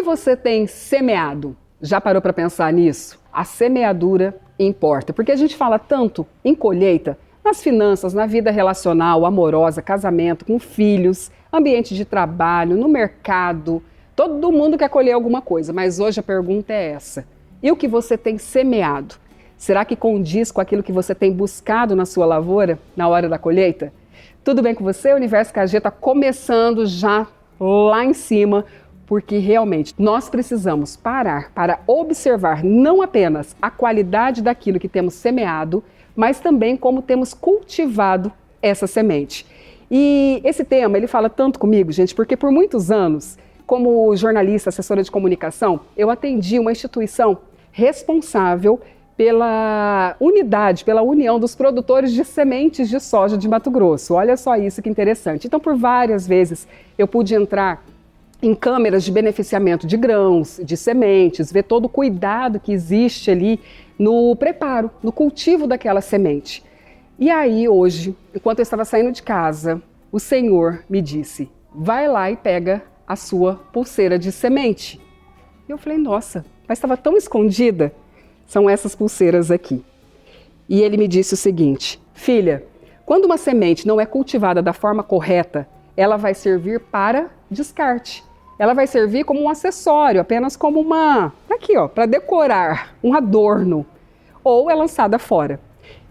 que você tem semeado? Já parou para pensar nisso? A semeadura importa, porque a gente fala tanto em colheita, nas finanças, na vida relacional, amorosa, casamento, com filhos, ambiente de trabalho, no mercado. Todo mundo quer colher alguma coisa, mas hoje a pergunta é essa. E o que você tem semeado? Será que condiz com aquilo que você tem buscado na sua lavoura, na hora da colheita? Tudo bem com você? O Universo KG está começando já lá em cima, porque realmente nós precisamos parar para observar não apenas a qualidade daquilo que temos semeado, mas também como temos cultivado essa semente. E esse tema, ele fala tanto comigo, gente, porque por muitos anos, como jornalista, assessora de comunicação, eu atendi uma instituição responsável pela unidade, pela união dos produtores de sementes de soja de Mato Grosso. Olha só isso que interessante. Então, por várias vezes, eu pude entrar em câmeras de beneficiamento de grãos, de sementes, ver todo o cuidado que existe ali no preparo, no cultivo daquela semente. E aí hoje, enquanto eu estava saindo de casa, o Senhor me disse, vai lá e pega a sua pulseira de semente. E eu falei, nossa, mas estava tão escondida. São essas pulseiras aqui. E ele me disse o seguinte, filha, quando uma semente não é cultivada da forma correta, ela vai servir para descarte. Ela vai servir como um acessório, apenas como uma, aqui ó, para decorar, um adorno, ou é lançada fora.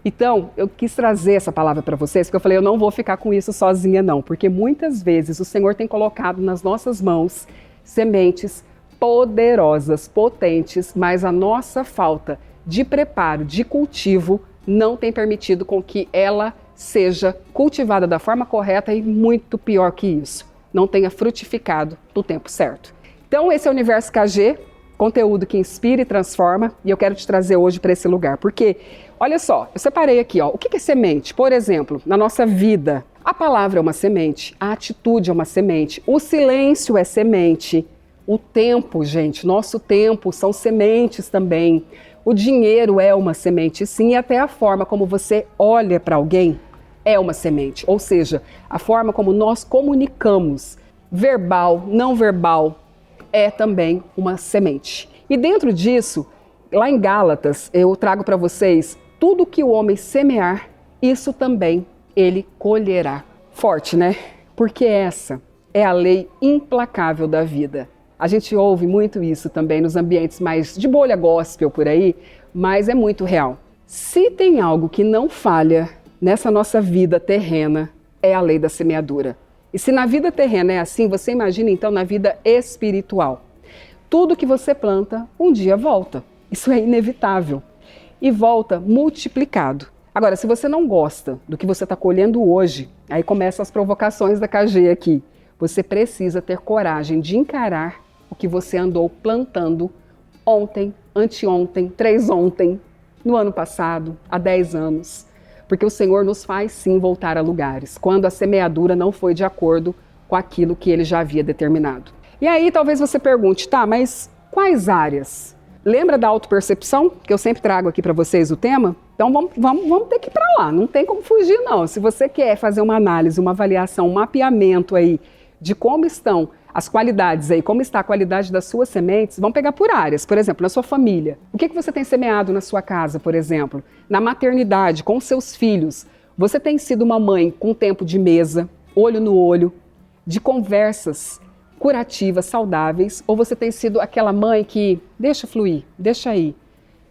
Então, eu quis trazer essa palavra para vocês, porque eu falei, eu não vou ficar com isso sozinha não, porque muitas vezes o Senhor tem colocado nas nossas mãos sementes poderosas, potentes, mas a nossa falta de preparo, de cultivo, não tem permitido com que ela seja cultivada da forma correta e muito pior que isso, não tenha frutificado no tempo certo. Então esse é o Universo KG, conteúdo que inspira e transforma, e eu quero te trazer hoje para esse lugar, porque, olha só, eu separei aqui, ó, o que é semente? Por exemplo, na nossa vida, a palavra é uma semente, a atitude é uma semente, o silêncio é semente, o tempo, gente, nosso tempo são sementes também, o dinheiro é uma semente, sim, e até a forma como você olha para alguém é uma semente, ou seja, a forma como nós comunicamos, verbal, não verbal, é também uma semente. E dentro disso, lá em Gálatas, eu trago para vocês, tudo que o homem semear, isso também ele colherá. Forte, né? Porque essa é a lei implacável da vida. A gente ouve muito isso também nos ambientes mais de bolha gospel por aí, mas é muito real. Se tem algo que não falha nessa nossa vida terrena, é a lei da semeadura. E se na vida terrena é assim, você imagina então na vida espiritual. Tudo que você planta, um dia volta. Isso é inevitável. E volta multiplicado. Agora, se você não gosta do que você está colhendo hoje, aí começam as provocações da KG aqui. Você precisa ter coragem de encarar o que você andou plantando ontem, anteontem, 3 ontem, no ano passado, há 10 anos. Porque o Senhor nos faz sim voltar a lugares, quando a semeadura não foi de acordo com aquilo que Ele já havia determinado. E aí talvez você pergunte, tá, mas quais áreas? Lembra da autopercepção, que eu sempre trago aqui para vocês o tema? Então vamos ter que ir para lá, não tem como fugir não. Se você quer fazer uma análise, uma avaliação, um mapeamento aí de como estão as qualidades aí, como está a qualidade das suas sementes, vão pegar por áreas. Por exemplo, na sua família. O que você tem semeado na sua casa, por exemplo? Na maternidade, com seus filhos. Você tem sido uma mãe com tempo de mesa, olho no olho, de conversas curativas, saudáveis, ou você tem sido aquela mãe que deixa fluir, deixa aí,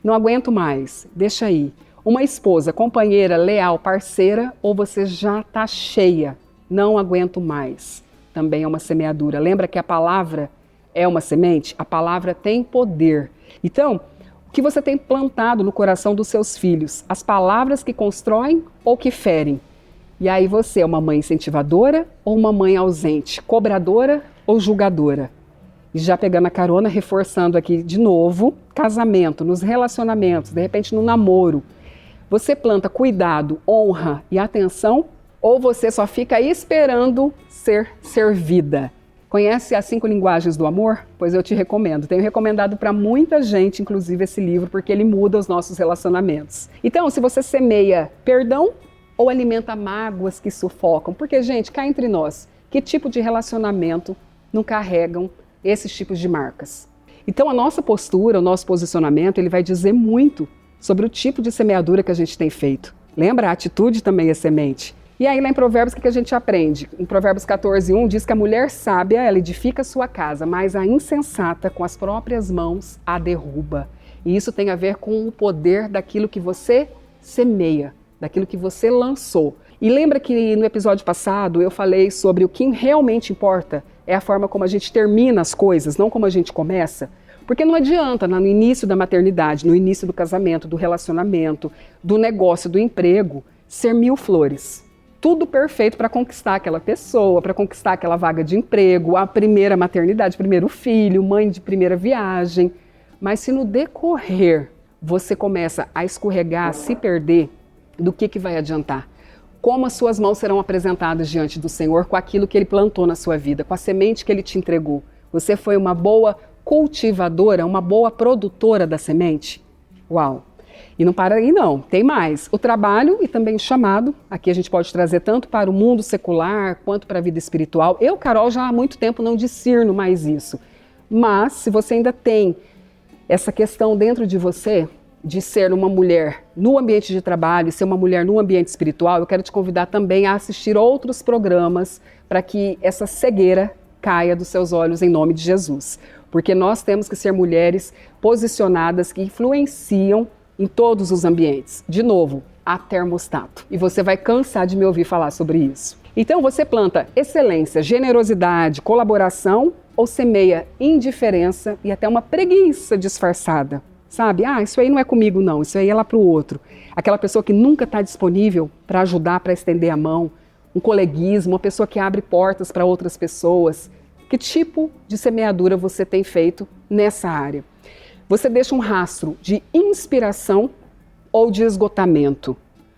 não aguento mais, deixa aí. Uma esposa, companheira, leal, parceira, ou você já está cheia, não aguento mais. Também é uma semeadura. Lembra que a palavra é uma semente? A palavra tem poder. Então, o que você tem plantado no coração dos seus filhos? As palavras que constroem ou que ferem? E aí você é uma mãe incentivadora ou uma mãe ausente? Cobradora ou julgadora? E já pegando a carona, reforçando aqui de novo, casamento, nos relacionamentos, de repente no namoro. Você planta cuidado, honra e atenção? Ou você só fica esperando ser servida? Conhece as 5 linguagens do amor? Pois eu te recomendo. Tenho recomendado para muita gente, inclusive, esse livro, porque ele muda os nossos relacionamentos. Então, se você semeia perdão ou alimenta mágoas que sufocam, porque, gente, cá entre nós, que tipo de relacionamento não carregam esses tipos de marcas. Então a nossa postura, o nosso posicionamento, ele vai dizer muito sobre o tipo de semeadura que a gente tem feito. Lembra? A atitude também é semente. E aí lá em Provérbios, o que a gente aprende? Em Provérbios 14:1 diz que a mulher sábia, ela edifica a sua casa, mas a insensata com as próprias mãos a derruba. E isso tem a ver com o poder daquilo que você semeia, daquilo que você lançou. E lembra que no episódio passado eu falei sobre o que realmente importa é a forma como a gente termina as coisas, não como a gente começa? Porque não adianta, no início da maternidade, no início do casamento, do relacionamento, do negócio, do emprego, ser 1000 flores. Tudo perfeito para conquistar aquela pessoa, para conquistar aquela vaga de emprego, a primeira maternidade, primeiro filho, mãe de primeira viagem. Mas se no decorrer você começa a escorregar, a se perder, do que vai adiantar? Como as suas mãos serão apresentadas diante do Senhor com aquilo que Ele plantou na sua vida, com a semente que Ele te entregou? Você foi uma boa cultivadora, uma boa produtora da semente? Uau! E não para aí não, tem mais. O trabalho e também o chamado, aqui a gente pode trazer tanto para o mundo secular quanto para a vida espiritual. Eu, Carol, já há muito tempo não discerno mais isso. Mas se você ainda tem essa questão dentro de você, de ser uma mulher no ambiente de trabalho e ser uma mulher no ambiente espiritual, eu quero te convidar também a assistir outros programas para que essa cegueira caia dos seus olhos em nome de Jesus. Porque nós temos que ser mulheres posicionadas que influenciam em todos os ambientes. De novo, a termostato. E você vai cansar de me ouvir falar sobre isso. Então você planta excelência, generosidade, colaboração ou semeia indiferença e até uma preguiça disfarçada. Sabe? Isso aí não é comigo não, isso aí é lá para o outro. Aquela pessoa que nunca está disponível para ajudar, para estender a mão. Um coleguismo, uma pessoa que abre portas para outras pessoas. Que tipo de semeadura você tem feito nessa área? Você deixa um rastro de inspiração ou de esgotamento?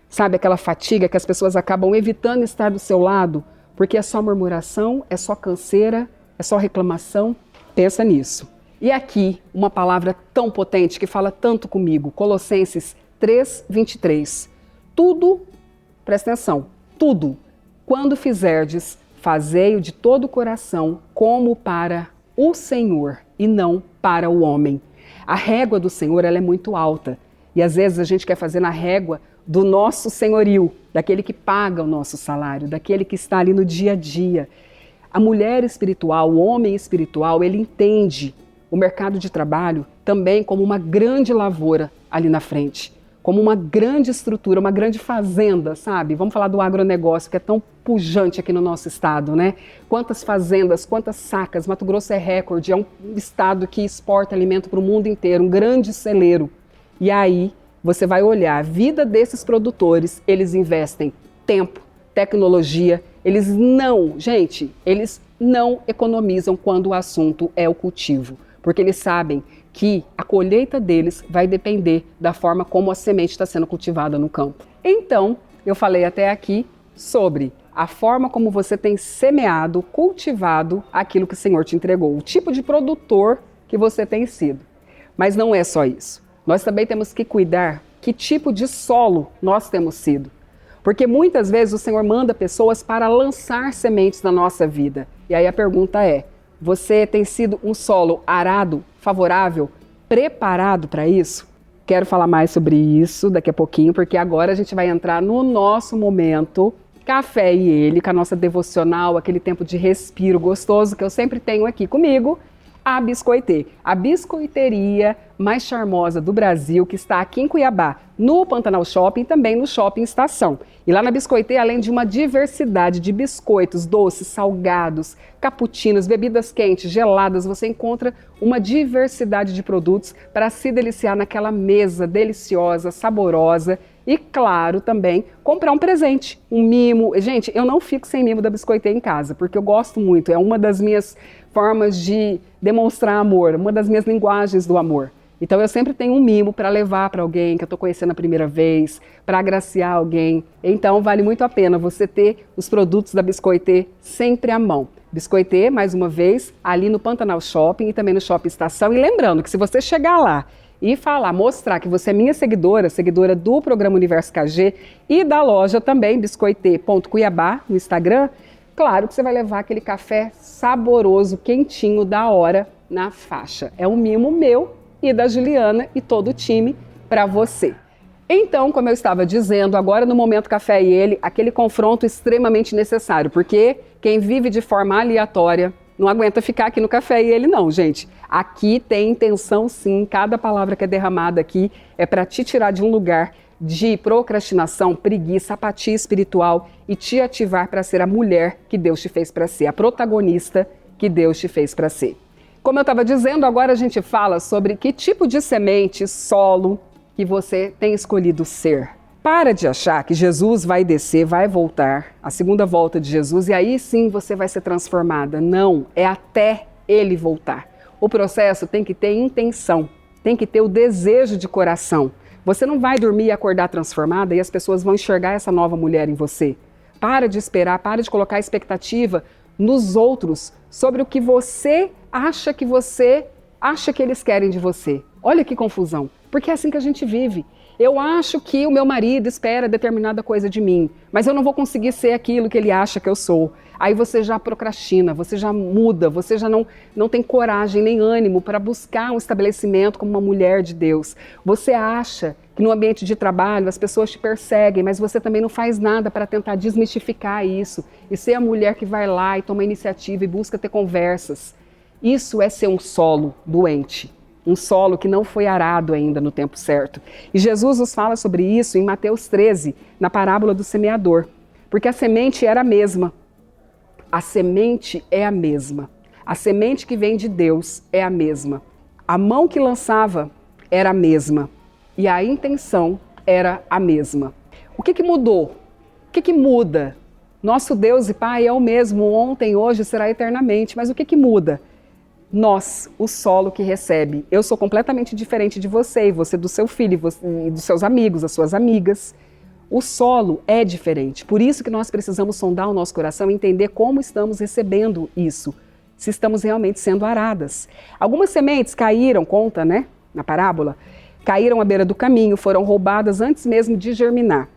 Sabe aquela fatiga que as pessoas acabam evitando estar do seu lado porque é só murmuração, é só canseira, é só reclamação? Pensa nisso. E aqui, uma palavra tão potente que fala tanto comigo, Colossenses 3:23. Tudo, presta atenção, tudo, quando fizerdes, fazei-o de todo o coração, como para o Senhor e não para o homem. A régua do Senhor, ela é muito alta. E às vezes a gente quer fazer na régua do nosso senhorio, daquele que paga o nosso salário, daquele que está ali no dia a dia. A mulher espiritual, o homem espiritual, ele entende o mercado de trabalho também como uma grande lavoura ali na frente. Como uma grande estrutura, uma grande fazenda, sabe? Vamos falar do agronegócio, que é tão pujante aqui no nosso estado, né? Quantas fazendas, quantas sacas. Mato Grosso é recorde, é um estado que exporta alimento para o mundo inteiro, um grande celeiro. E aí você vai olhar a vida desses produtores, eles investem tempo, tecnologia, eles não economizam quando o assunto é o cultivo, porque eles sabem que a colheita deles vai depender da forma como a semente está sendo cultivada no campo. Então, eu falei até aqui sobre a forma como você tem semeado, cultivado aquilo que o Senhor te entregou, o tipo de produtor que você tem sido. Mas não é só isso. Nós também temos que cuidar que tipo de solo nós temos sido. Porque muitas vezes o Senhor manda pessoas para lançar sementes na nossa vida. E aí a pergunta é, você tem sido um solo arado, favorável, preparado para isso? Quero falar mais sobre isso daqui a pouquinho, porque agora a gente vai entrar no nosso momento Café e Ele, com a nossa devocional, aquele tempo de respiro gostoso que eu sempre tenho aqui comigo, a Biscoitê, a biscoiteria mais charmosa do Brasil, que está aqui em Cuiabá, no Pantanal Shopping e também no Shopping Estação. E lá na Biscoitê, além de uma diversidade de biscoitos, doces, salgados, cappuccinos, bebidas quentes, geladas, você encontra uma diversidade de produtos para se deliciar naquela mesa deliciosa, saborosa e, claro, também comprar um presente, um mimo. Gente, eu não fico sem mimo da Biscoitê em casa, porque eu gosto muito, é uma das minhas formas de demonstrar amor, uma das minhas linguagens do amor. Então eu sempre tenho um mimo para levar para alguém que eu estou conhecendo a primeira vez, para agraciar alguém. Então vale muito a pena você ter os produtos da Biscoitê sempre à mão. Biscoitê, mais uma vez, ali no Pantanal Shopping e também no Shopping Estação. E lembrando que se você chegar lá e falar, mostrar que você é minha seguidora, seguidora do programa Universo KG e da loja também, biscoitê.cuiabá, no Instagram, Claro que você vai levar aquele café saboroso, quentinho, da hora, na faixa. É um mimo meu e da Juliana e todo o time para você. Então, como eu estava dizendo, agora no Momento Café e Ele, aquele confronto extremamente necessário, porque quem vive de forma aleatória não aguenta ficar aqui no Café e Ele não, gente. Aqui tem intenção sim, cada palavra que é derramada aqui é para te tirar de um lugar de procrastinação, preguiça, apatia espiritual e te ativar para ser a mulher que Deus te fez para ser, a protagonista que Deus te fez para ser. Como eu estava dizendo, agora a gente fala sobre que tipo de semente, solo, que você tem escolhido ser. Para de achar que Jesus vai descer, vai voltar, a segunda volta de Jesus, e aí sim você vai ser transformada. Não, é até Ele voltar. O processo tem que ter intenção, tem que ter o desejo de coração. Você não vai dormir e acordar transformada e as pessoas vão enxergar essa nova mulher em você. Para de esperar, para de colocar expectativa nos outros sobre o que você acha que eles querem de você. Olha que confusão, porque é assim que a gente vive. Eu acho que o meu marido espera determinada coisa de mim, mas eu não vou conseguir ser aquilo que ele acha que eu sou. Aí você já procrastina, você já muda, você já não tem coragem nem ânimo para buscar um estabelecimento como uma mulher de Deus. Você acha que no ambiente de trabalho as pessoas te perseguem, mas você também não faz nada para tentar desmistificar isso e ser a mulher que vai lá e toma iniciativa e busca ter conversas. Isso é ser um solo doente. Um solo que não foi arado ainda no tempo certo. E Jesus nos fala sobre isso em Mateus 13, na parábola do semeador. Porque a semente era a mesma. A semente é a mesma. A semente que vem de Deus é a mesma. A mão que lançava era a mesma. E a intenção era a mesma. O que mudou? O que muda? Nosso Deus e Pai é o mesmo ontem, hoje e será eternamente. Mas o que muda? Nós, o solo que recebe. Eu sou completamente diferente de você, e você do seu filho, e dos seus amigos, das suas amigas. O solo é diferente. Por isso que nós precisamos sondar o nosso coração e entender como estamos recebendo isso. Se estamos realmente sendo aradas. Algumas sementes caíram, conta, né, na parábola, caíram à beira do caminho, foram roubadas antes mesmo de germinar.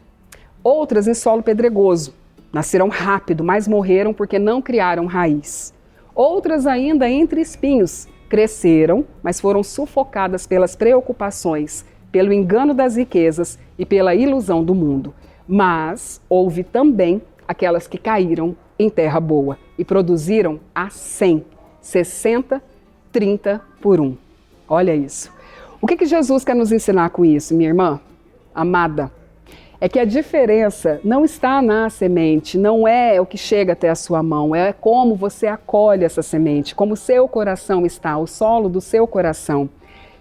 Outras em solo pedregoso. Nasceram rápido, mas morreram porque não criaram raiz. Outras ainda entre espinhos, cresceram, mas foram sufocadas pelas preocupações, pelo engano das riquezas e pela ilusão do mundo. Mas houve também aquelas que caíram em terra boa e produziram a 100, 60, 30 por 1. Olha isso. O que Jesus quer nos ensinar com isso, minha irmã amada? É que a diferença não está na semente, não é o que chega até a sua mão, é como você acolhe essa semente, como o seu coração está, o solo do seu coração.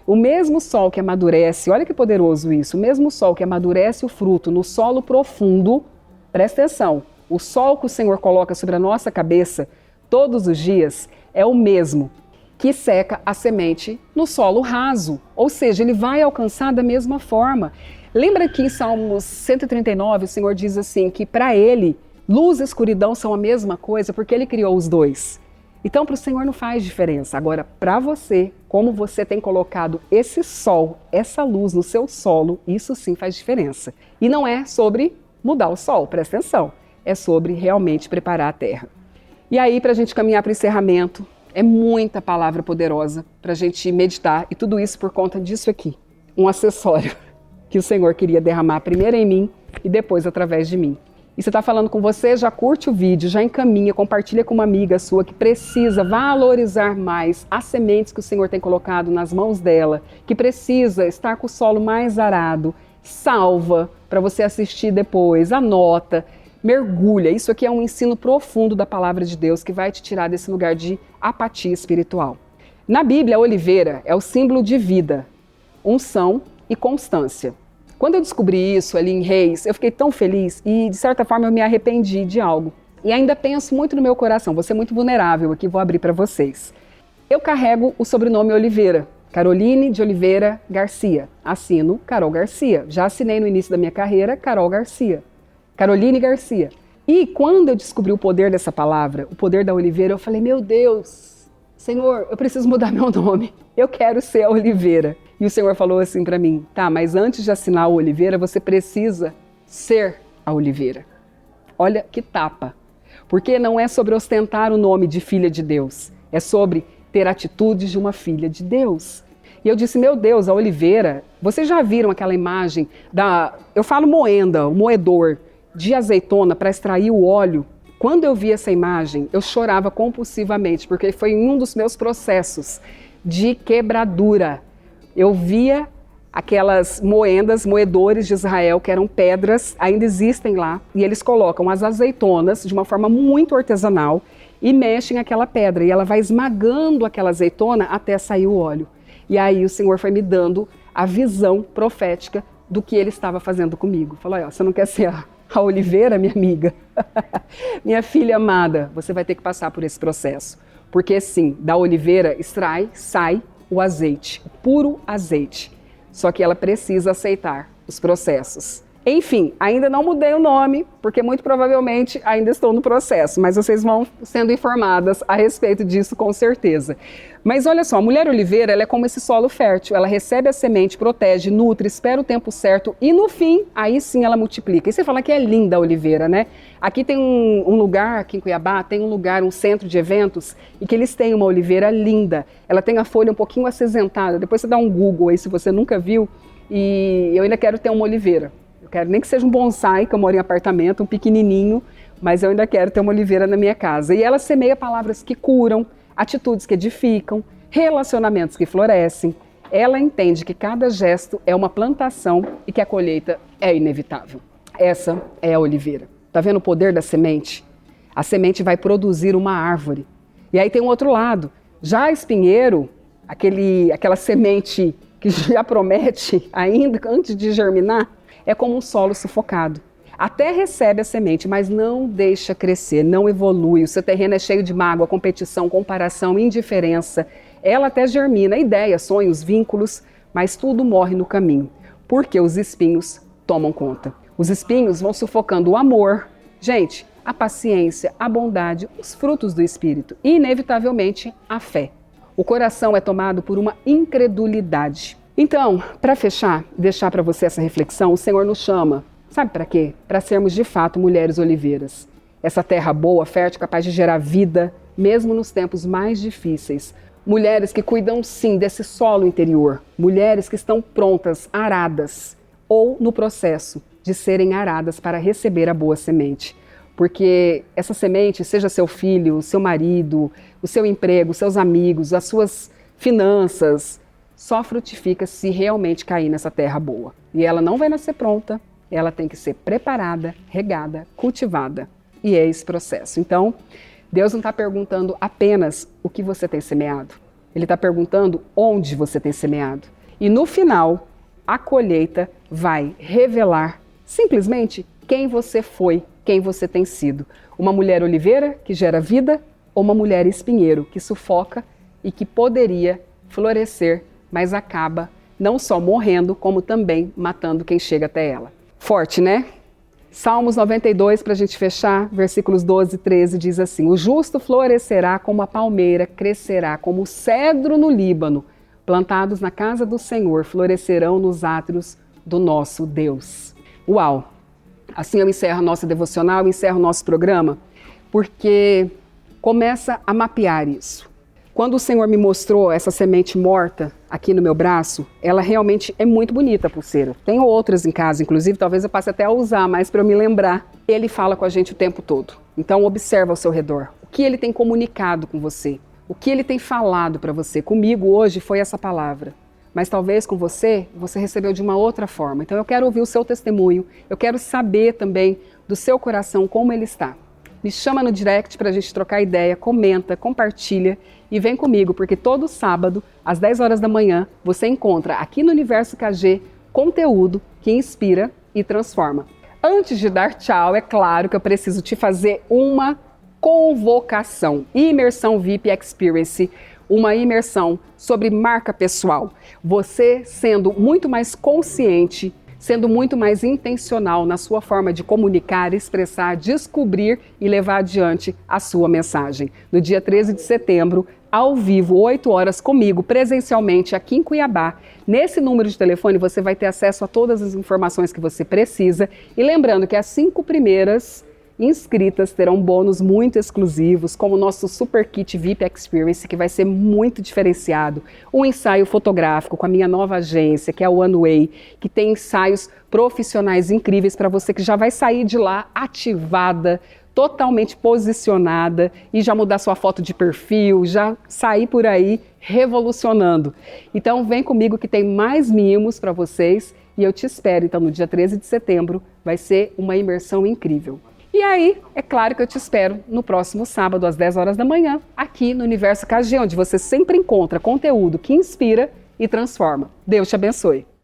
O mesmo sol que amadurece, olha que poderoso isso, o mesmo sol que amadurece o fruto no solo profundo, presta atenção, o sol que o Senhor coloca sobre a nossa cabeça todos os dias é o mesmo que seca a semente no solo raso, ou seja, ele vai alcançar da mesma forma. Lembra que em Salmos 139 o Senhor diz assim que para Ele luz e escuridão são a mesma coisa porque Ele criou os dois. Então para o Senhor não faz diferença. Agora para você, como você tem colocado esse sol, essa luz no seu solo, isso sim faz diferença. E não é sobre mudar o sol, presta atenção. É sobre realmente preparar a terra. E aí para a gente caminhar para o encerramento, é muita palavra poderosa para a gente meditar e tudo isso por conta disso aqui, um acessório que o Senhor queria derramar primeiro em mim e depois através de mim. E se está falando com você, já curte o vídeo, já encaminha, compartilha com uma amiga sua que precisa valorizar mais as sementes que o Senhor tem colocado nas mãos dela, que precisa estar com o solo mais arado, salva para você assistir depois, anota, mergulha. Isso aqui é um ensino profundo da palavra de Deus que vai te tirar desse lugar de apatia espiritual. Na Bíblia, a oliveira é o símbolo de vida, unção e constância. Quando eu descobri isso ali em Reis, eu fiquei tão feliz e, de certa forma, eu me arrependi de algo. E ainda penso muito no meu coração, vou ser muito vulnerável aqui, vou abrir para vocês. Eu carrego o sobrenome Oliveira, Caroline de Oliveira Garcia. Assino Carol Garcia. Já assinei no início da minha carreira Carol Garcia. Caroline Garcia. E quando eu descobri o poder dessa palavra, o poder da Oliveira, eu falei, meu Deus, Senhor, eu preciso mudar meu nome. Eu quero ser a Oliveira. E o Senhor falou assim para mim, tá, mas antes de assinar o Oliveira, você precisa ser a Oliveira. Olha que tapa. Porque não é sobre ostentar o nome de filha de Deus, é sobre ter atitudes de uma filha de Deus. E eu disse, meu Deus, a oliveira, vocês já viram aquela imagem eu falo moenda, o moedor de azeitona para extrair o óleo? Quando eu vi essa imagem, eu chorava compulsivamente, porque foi um dos meus processos de quebradura. Eu via aquelas moedores de Israel, que eram pedras, ainda existem lá, e eles colocam as azeitonas de uma forma muito artesanal e mexem aquela pedra, e ela vai esmagando aquela azeitona até sair o óleo. E aí o Senhor foi me dando a visão profética do que Ele estava fazendo comigo. Falou, você não quer ser a oliveira, minha amiga? Minha filha amada, você vai ter que passar por esse processo. Porque sim, da oliveira sai o azeite, o puro azeite. Só que ela precisa aceitar os processos. Enfim, ainda não mudei o nome, porque muito provavelmente ainda estou no processo, mas vocês vão sendo informadas a respeito disso com certeza. Mas olha só, a mulher oliveira, ela é como esse solo fértil, ela recebe a semente, protege, nutre, espera o tempo certo e no fim, aí sim ela multiplica. E você fala que é linda a oliveira, né? Aqui tem um lugar, aqui em Cuiabá, tem um lugar, um centro de eventos, e que eles têm uma oliveira linda. Ela tem a folha um pouquinho acinzentada, depois você dá um Google aí se você nunca viu, e eu ainda quero ter uma oliveira. Eu quero nem que seja um bonsai, que eu moro em apartamento, um pequenininho, mas eu ainda quero ter uma oliveira na minha casa. E ela semeia palavras que curam, atitudes que edificam, relacionamentos que florescem. Ela entende que cada gesto é uma plantação e que a colheita é inevitável. Essa é a oliveira. Tá vendo o poder da semente? A semente vai produzir uma árvore. E aí tem um outro lado. Já espinheiro, aquela semente que já promete ainda antes de germinar, é como um solo sufocado. Até recebe a semente, mas não deixa crescer, não evolui. O seu terreno é cheio de mágoa, competição, comparação, indiferença. Ela até germina ideias, sonhos, vínculos, mas tudo morre no caminho, porque os espinhos tomam conta. Os espinhos vão sufocando o amor, gente, a paciência, a bondade, os frutos do Espírito e, inevitavelmente, a fé. O coração é tomado por uma incredulidade. Então, para fechar, deixar para você essa reflexão, o Senhor nos chama, sabe para quê? Para sermos de fato mulheres oliveiras. Essa terra boa, fértil, capaz de gerar vida, mesmo nos tempos mais difíceis. Mulheres que cuidam sim desse solo interior. Mulheres que estão prontas, aradas, ou no processo de serem aradas para receber a boa semente. Porque essa semente, seja seu filho, seu marido, o seu emprego, seus amigos, as suas finanças, só frutifica se realmente cair nessa terra boa. E ela não vai nascer pronta, ela tem que ser preparada, regada, cultivada. E é esse processo. Então, Deus não está perguntando apenas o que você tem semeado. Ele está perguntando onde você tem semeado. E no final, a colheita vai revelar simplesmente quem você foi, quem você tem sido. Uma mulher oliveira que gera vida ou uma mulher espinheiro que sufoca e que poderia florescer, mas acaba não só morrendo, como também matando quem chega até ela. Forte, né? Salmos 92, para a gente fechar, versículos 12 e 13, diz assim: o justo florescerá como a palmeira, crescerá como o cedro no Líbano, plantados na casa do Senhor, florescerão nos átrios do nosso Deus. Uau! Assim eu encerro a nossa devocional, encerro o nosso programa, porque começa a mapear isso. Quando o Senhor me mostrou essa semente morta aqui no meu braço, ela realmente é muito bonita, a pulseira. Tenho outras em casa, inclusive, talvez eu passe até a usar, mas para eu me lembrar. Ele fala com a gente o tempo todo. Então observa ao seu redor. O que ele tem comunicado com você? O que ele tem falado para você? Comigo hoje foi essa palavra. Mas talvez com você recebeu de uma outra forma. Então eu quero ouvir o seu testemunho. Eu quero saber também do seu coração como ele está. Me chama no direct para a gente trocar ideia, comenta, compartilha e vem comigo, porque todo sábado, às 10 horas da manhã, você encontra aqui no Universo KG conteúdo que inspira e transforma. Antes de dar tchau, é claro que eu preciso te fazer uma convocação. Imersão VIP Experience, uma imersão sobre marca pessoal. Você sendo muito mais consciente, sendo muito mais intencional na sua forma de comunicar, expressar, descobrir e levar adiante a sua mensagem. No dia 13 de setembro, ao vivo, 8 horas comigo, presencialmente aqui em Cuiabá. Nesse número de telefone você vai ter acesso a todas as informações que você precisa. E lembrando que as 5 primeiras inscritas terão bônus muito exclusivos, como o nosso Super Kit VIP Experience, que vai ser muito diferenciado, um ensaio fotográfico com a minha nova agência, que é a One Way, que tem ensaios profissionais incríveis para você que já vai sair de lá ativada, totalmente posicionada e já mudar sua foto de perfil, já sair por aí revolucionando. Então vem comigo que tem mais mimos para vocês e eu te espero. Então no dia 13 de setembro vai ser uma imersão incrível. E aí, é claro que eu te espero no próximo sábado às 10 horas da manhã, aqui no Universo KG, onde você sempre encontra conteúdo que inspira e transforma. Deus te abençoe.